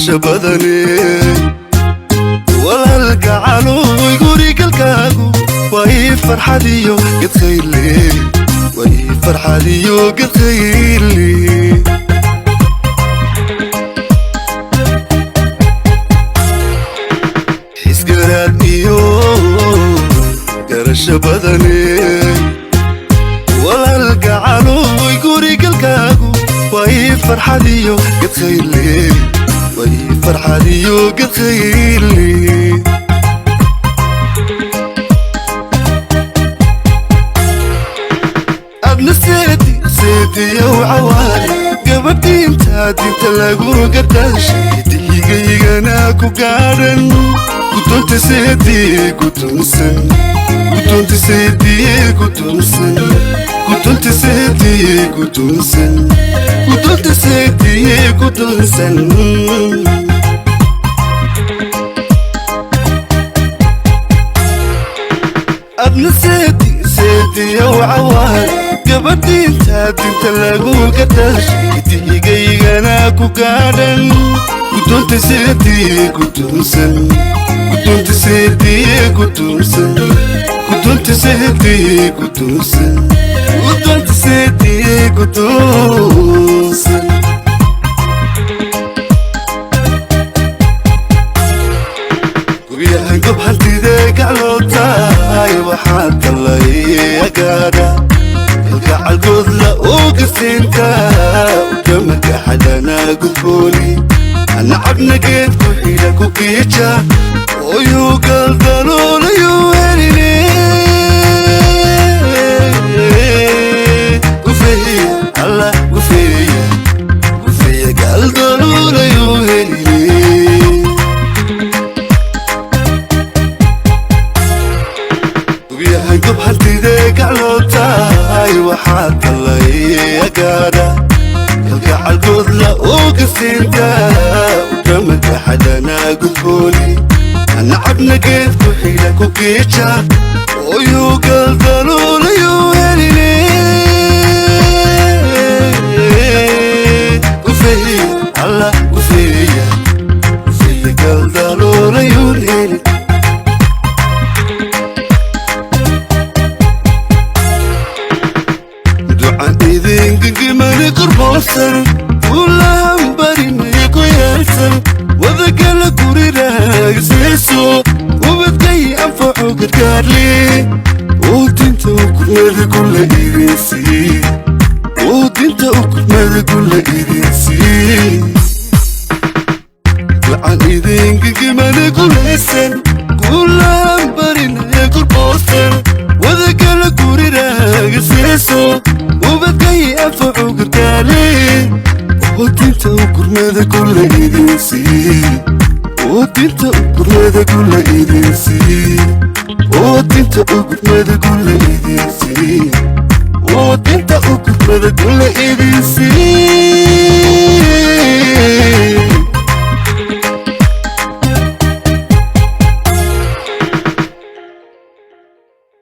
garasho badane walaalka calooy gurigalkaagu waa ii farxadiyo gadkhayle waa ii farxadiyo gadkhayle xisgaraad iyo garasho badane walaalka calooy gurigalkaagu waa ii farxadiyo gadkhayle waa ii farxadiyo gadkhayle adna seedi yow cawaale gabadhii intaad inta lagu gadaashay dihigaygana ku gaadhan guddoonta seedii guddoonsan guddoonta seedii guddoonsan guddoonta seedii guddoonsan guddoonta seedii guddoonsan adna seedi yow cawaale gabadhii intaad inta lagu gadaashay dihigaygana ku gaadhan guddoonta seedii guddoonsan guddoonta seedii guddoonsan guddoonta seedii guddoonsan guddoonta seedii guddoonsan guryahan gob hantidee gaclootaay waxaad talay agaadha kalgacalkood la ogasiinta udamaka xadana gudbooli anacabna geedku xidha ku kiija ooyuu galdaloolayu heline gufeeya alla gufeeya galdaloolayu heline guryahan gob hantidee gaclootaay waxaad talay agaadha kalgacalkood la ogasiinta udamaka xadana gudbooli anacabna geedku xidha ku kiija ooyuu galdaloolayu heline gufeeya alla gufeeya galdaloolayu heline ducan idingingimani qurboosan ulahan barinay ku yeelsan wadagala guriraagsiiso ubadkay anfaco gargaarle oo dinta ukurmada kula idinsiiy oo dinta ukurmada kula idinsiiy ducan idingingimani gulaysan ulahan barinay qurboosan wadagala guriraagsiiso ubadkay anfaco gargaarle oo dinta ukurmada kula idinsiiy oo dinta ukurmada kula idinsiiy oo dinta ukurmada kula idinsiiy oo dinta ukurmada kula idinsiiy